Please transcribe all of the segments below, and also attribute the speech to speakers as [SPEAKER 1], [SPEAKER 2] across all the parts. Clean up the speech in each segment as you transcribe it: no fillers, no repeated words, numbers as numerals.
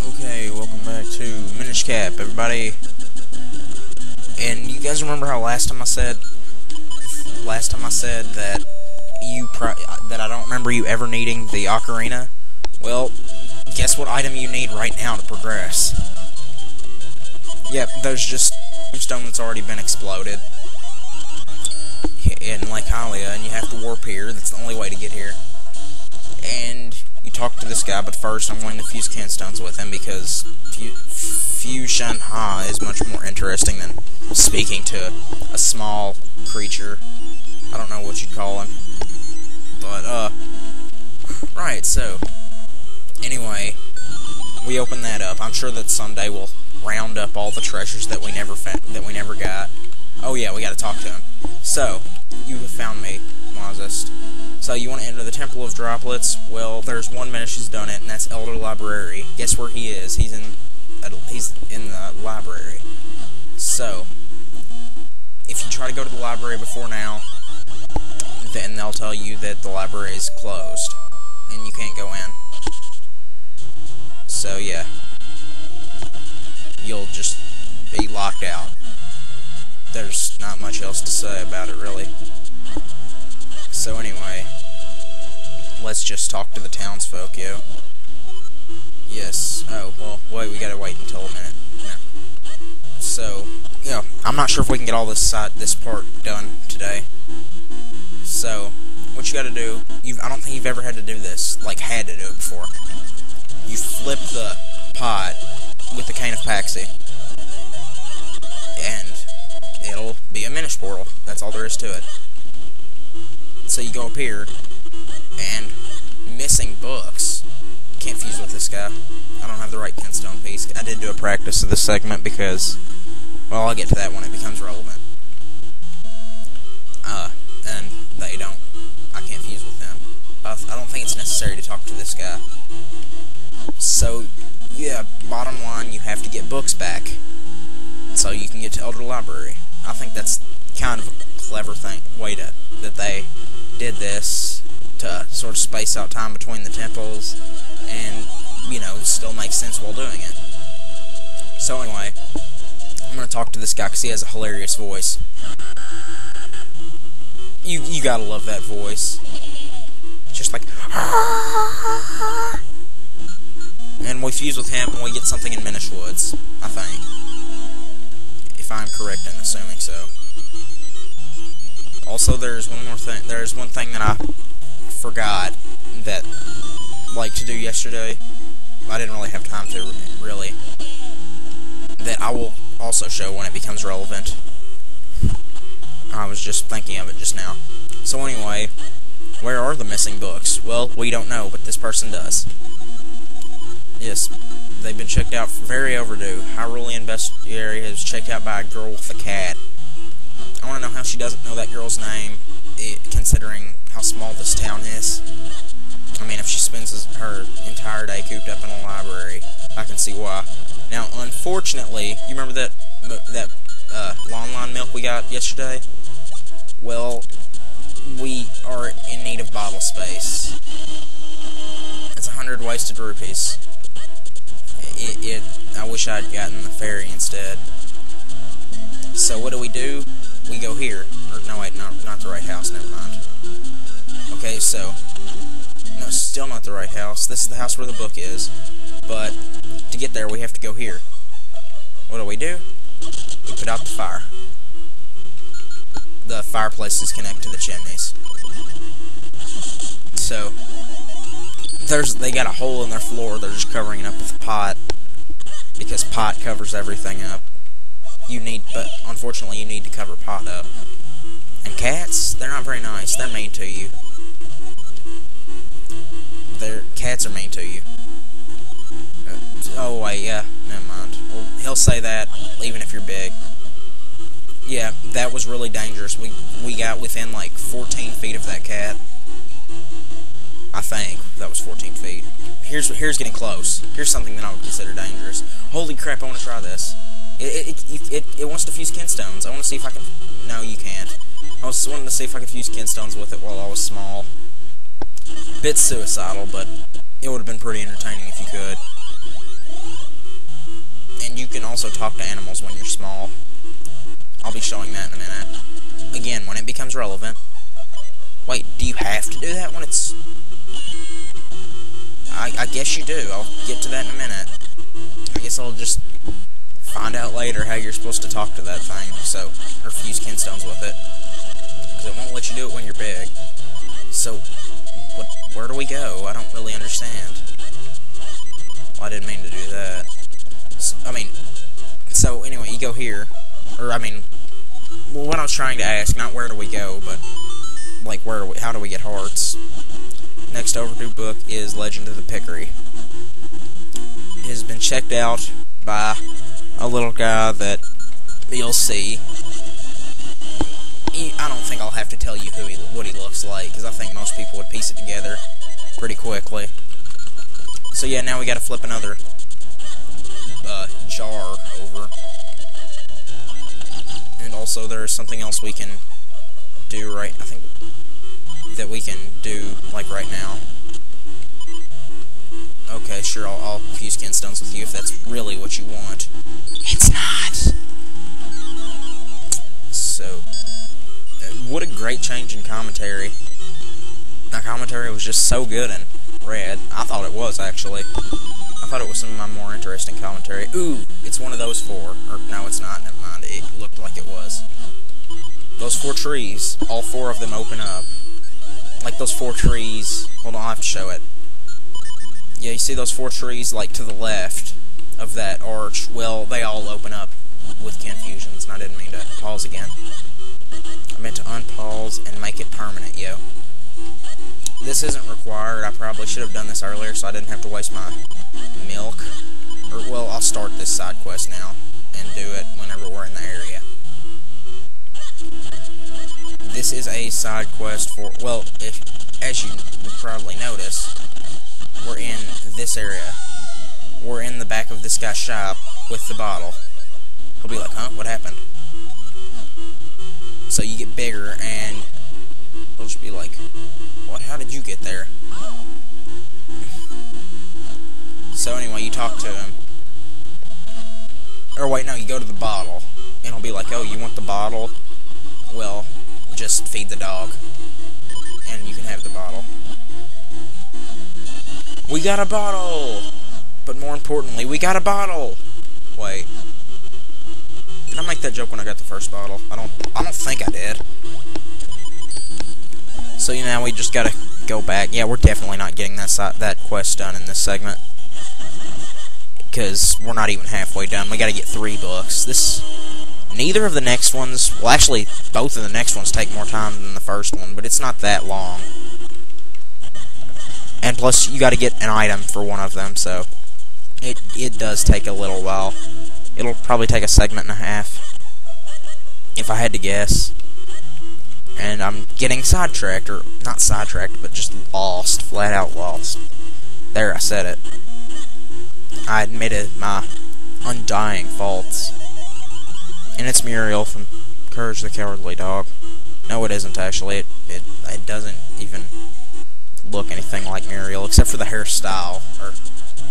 [SPEAKER 1] Okay, welcome back to Minish, everybody. And you guys remember how last time I said that that I don't remember you ever needing the ocarina? Well, guess what item you need right now to progress? Yep, there's just stone that's already been exploded in Lake Hylia, and you have to warp here. That's the only way to get here. And you talk to this guy, but first I'm going to fuse Kenstones with him because Fusion Ha is much more interesting than speaking to a small creature. I don't know what you'd call him. But, right, so, anyway, we open that up. I'm sure that someday we'll round up all the treasures that we never got. Oh yeah, we gotta talk to him. So, you have found me, Mazist. So, you want to enter the Temple of Droplets? Well, there's one Minish who's done it, and that's Elder Library. Guess where he is? He's in the library. So, if you try to go to the library before now, then they'll tell you that the library is closed, and you can't go in. So, yeah. You'll just be locked out. There's not much else to say about it, really. So anyway, let's just talk to the townsfolk, yo. Yes. Oh, well, wait, we gotta wait until a minute. No. So, I'm not sure if we can get all this part done today. So, what you gotta do, I don't think you've ever had to do this, like, had to do it before. You flip the pot with the Cane of Paxi, and it'll be a Minish portal. That's all there is to it. So you go up here, and missing books. Can't fuse with this guy. I don't have the right Kenstone piece. I did do a practice of this segment because, well, I'll get to that when it becomes relevant. And they don't. I can't fuse with them. I don't think it's necessary to talk to this guy. So, yeah, bottom line, you have to get books back so you can get to Elder Library. I think that's kind of a clever way that they did this to sort of space out time between the temples and, still make sense while doing it. So anyway, I'm going to talk to this guy because he has a hilarious voice. You gotta love that voice. Just like... And we fuse with him and we get something in Minish Woods, I think. If I'm correct in assuming so. Also, there's one thing that I forgot to do yesterday. I didn't really have time to, really. That I will also show when it becomes relevant. I was just thinking of it just now. So anyway, where are the missing books? Well, we don't know, but this person does. Yes, they've been checked out, very overdue. Hyrulean Bestiary is checked out by a girl with a cat. I want to know how she doesn't know that girl's name, considering how small this town is. I mean, if she spends her entire day cooped up in a library, I can see why. Now, unfortunately, you remember that Lon milk we got yesterday? Well, we are in need of bottle space. It's 100 wasted rupees. I wish I'd gotten the ferry instead. So what do? We go here. Or, no wait, not the right house, never mind. Okay, so, no, still not the right house. This is the house where the book is. But, to get there, we have to go here. What do? We put out the fire. The fireplaces connect to the chimneys. So, they got a hole in their floor, they're just covering it up with a pot, because pot covers everything up. But unfortunately you need to cover pot up. And cats, they're not very nice, they're mean to you. Cats are mean to you. Oh wait, yeah, never mind. Well, he'll say that, even if you're big. Yeah, that was really dangerous. We got within like 14 feet of that cat. I think that was 14 feet. Here's getting close. Here's something that I would consider dangerous. Holy crap! I want to try this. It wants to fuse Kenstones. I want to see if I can. No, you can't. I was wanting to see if I could fuse Kenstones with it while I was small. Bit suicidal, but it would have been pretty entertaining if you could. you can also talk to animals when you're small. I'll be showing that in a minute. Again, when it becomes relevant. Wait, do you have to do that when it's... I guess you do. I'll get to that in a minute. I guess I'll just find out later how you're supposed to talk to that thing, so, or fuse kinstones with it. Because it won't let you do it when you're big. So, where do we go? I don't really understand. Well, I didn't mean to do that. So anyway, you go here. Or, well, what I was trying to ask, not where do we go, but, like, how do we get hearts? Next overdue book is Legend of the Pickery. It has been checked out by a little guy that you'll see. I don't think I'll have to tell you what he looks like, because I think most people would piece it together pretty quickly. So yeah, now we gotta flip another jar over. And also there's something else we can do I think that we can do, like, right now. Okay, sure, I'll fuse kinstones with you if that's really what you want. It's not! So, what a great change in commentary. That commentary was just so good in Red. I thought it was, actually. I thought it was some of my more interesting commentary. Ooh, it's one of those four. Or, no, it's not, never mind. It looked like it was. Those 4 trees, all 4 of them open up. Like those 4 trees... Hold on, I'll have to show it. Yeah, you see those 4 trees, like, to the left of that arch? Well, they all open up with confusions, and I didn't mean to pause again. I meant to unpause and make it permanent, yo. This isn't required. I probably should have done this earlier so I didn't have to waste my milk. Or, well, I'll start this side quest now and do it whenever we're in the area. This is a side quest for, well, as you would probably notice, we're in this area. We're in the back of this guy's shop with the bottle. He'll be like, huh, what happened? So you get bigger, and he'll just be like, what, how did you get there? So anyway, you talk to him. Or wait, no, you go to the bottle, and he'll be like, oh, you want the bottle? Well, just feed the dog, and you can have the bottle. We got a bottle! But more importantly, we got a bottle! Wait. Did I make that joke when I got the first bottle? I don't think I did. So, now we just gotta go back. Yeah, we're definitely not getting that quest done in this segment. Because we're not even halfway done. We gotta get 3 books. Neither of the next ones... Well, actually, both of the next ones take more time than the first one, but it's not that long. And plus, you gotta get an item for one of them, so... It does take a little while. It'll probably take a segment and a half. If I had to guess. And I'm getting sidetracked, or not sidetracked, but just lost. Flat out lost. There, I said it. I admitted my undying faults. And it's Muriel from Courage the Cowardly Dog. No, it isn't, actually. It doesn't even look anything like Muriel, except for the hairstyle. Or,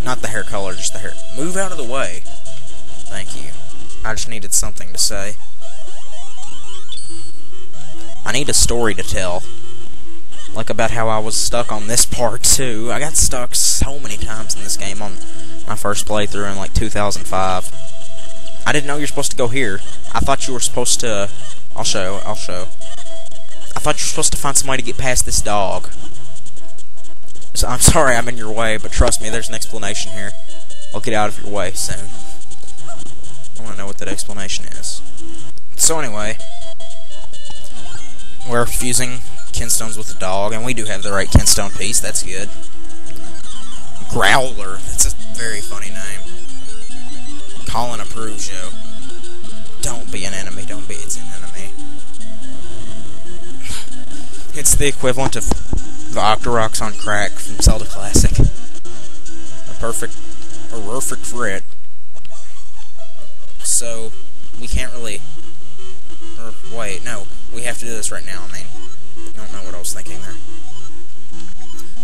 [SPEAKER 1] not the hair color, just the hair. Move out of the way. Thank you. I just needed something to say. I need a story to tell. Like about how I was stuck on this part, too. I got stuck so many times in this game on my first playthrough in, like, 2005. I didn't know you're supposed to go here. I thought you were supposed to... I'll show. I thought you were supposed to find somebody to get past this dog. So I'm sorry I'm in your way, but trust me, there's an explanation here. I'll get out of your way soon. I want to know what that explanation is. So anyway, we're fusing kinstones with the dog, and we do have the right kinstone piece. That's good. Growler. That's a very funny name. Colin approves, yo. Don't be an enemy. Don't be. It's an enemy. It's the equivalent of the Octoroks on crack from Zelda Classic. A perfect fit. So, we can't really... Or, wait, no. We have to do this right now, I don't know what I was thinking there.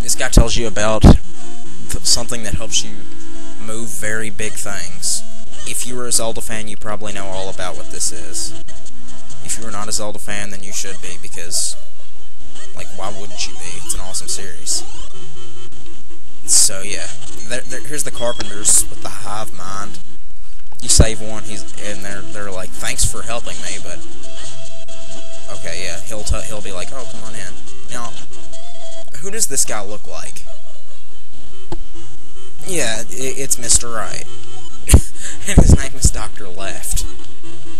[SPEAKER 1] This guy tells you about something that helps you move very big things. if you were a Zelda fan, you probably know all about what this is. If you were not a Zelda fan, then you should be, because, like, why wouldn't you be? It's an awesome series. So, yeah. Here's the Carpenters with the hive mind. You save one, and they're like, thanks for helping me, but... Okay, yeah, he'll be like, oh, come on in. Now, who does this guy look like? Yeah, it's Mr. Right. And his name is Dr. Left.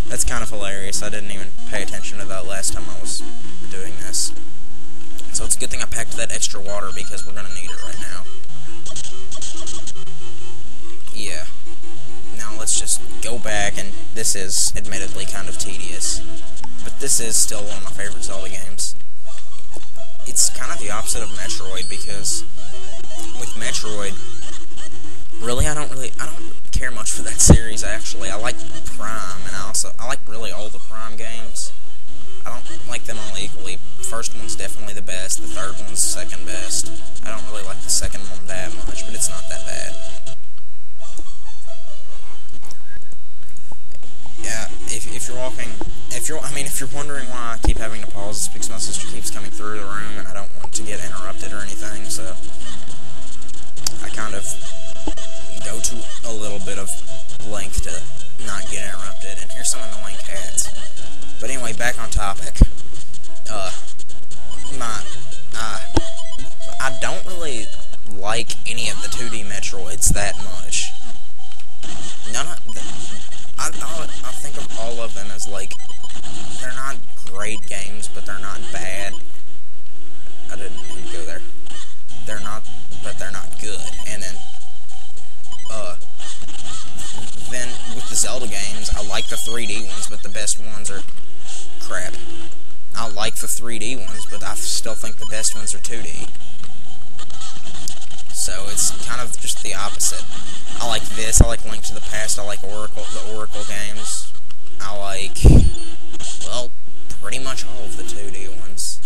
[SPEAKER 1] That's kind of hilarious. I didn't even pay attention to that last time I was doing this. So it's a good thing I packed that extra water, because we're gonna need it right now. Yeah. Now let's just go back, and this is admittedly kind of tedious, but this is still one of my favorite Zelda games. It's kind of the opposite of Metroid, because with Metroid, really, I don't care much for that series, actually. I like Prime, and I like really all the Prime games. I don't like them all equally. The first one's definitely the best, the third one's second best. I don't really like the second one that much, but it's not that bad. Yeah, if you're wondering why I keep having to pause, it's because my sister keeps coming through the room, and I don't want to get interrupted or anything, so I kind of go to a little bit of length to not get interrupted, and here's some annoying cats. But anyway, back on topic. I don't really like any of the 2D Metroids that much. I think of all of them as, like, they're not great games, but they're not bad. I didn't mean to go there. They're not, but they're not good. And then with the Zelda games, I like the 3D ones, but the best ones are crap. I like the 3D ones, but I still think the best ones are 2D. So it's kind of just the opposite. I like this, I like Link to the Past, I like the Oracle games. I like, well, pretty much all of the 2D ones.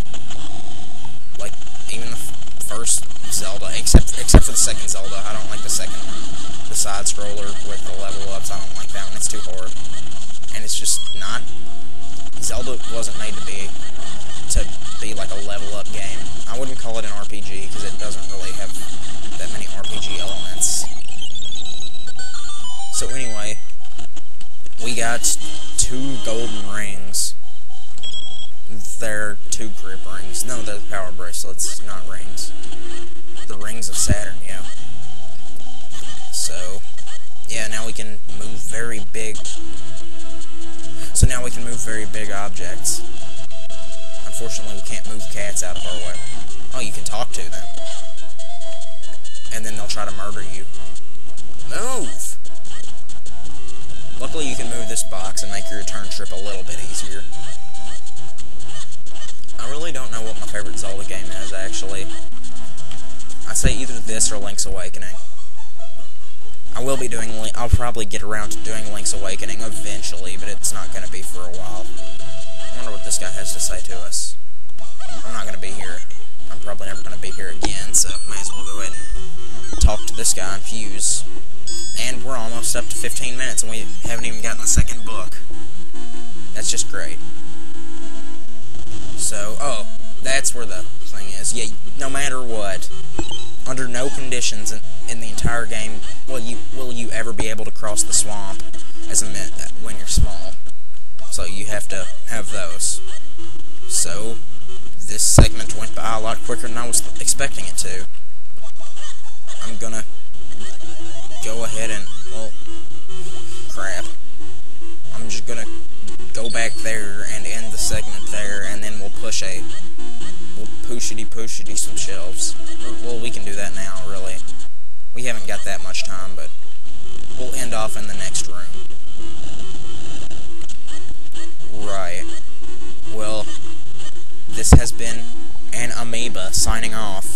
[SPEAKER 1] Like, even the first Zelda, except for the second Zelda. I don't like the second one. The side-scroller with the level-ups, I don't like that one. It's too hard. And it's just not... Zelda wasn't made to be like a level-up game. I wouldn't call it an RPG, because it doesn't really have that many RPG elements. So anyway, we got 2 golden rings. They're 2 grip rings. No, they're power bracelets, not rings. The rings of Saturn, yeah. So, yeah, now we can move very big. So now we can move very big objects. Unfortunately, we can't move cats out of our way. Oh, you can talk to them. And then they'll try to murder you. Move! Luckily, you can move this box and make your return trip a little bit easier. I really don't know what my favorite Zelda game is, actually. I'd say either this or Link's Awakening. I'll probably get around to doing Link's Awakening eventually, but it's not going to be for a while. I wonder what this guy has to say to us. I'm not going to be here. I'm probably never going to be here again, so might as well go ahead and talk to this guy and fuse. And we're almost up to 15 minutes, and we haven't even gotten the second book. That's just great. So, oh, that's where the thing is. Yeah, no matter what, under no conditions in the entire game will you ever be able to cross the swamp when you're small. So you have to have those. So, this segment went by a lot quicker than I was expecting it to. I'm gonna go ahead and, well, crap. I'm just gonna go back there and end the segment there, and then we'll pushity some shelves. Well, we can do that now, really. We haven't got that much time, but we'll end off in the next room. Right. Well, this has been an amoeba signing off.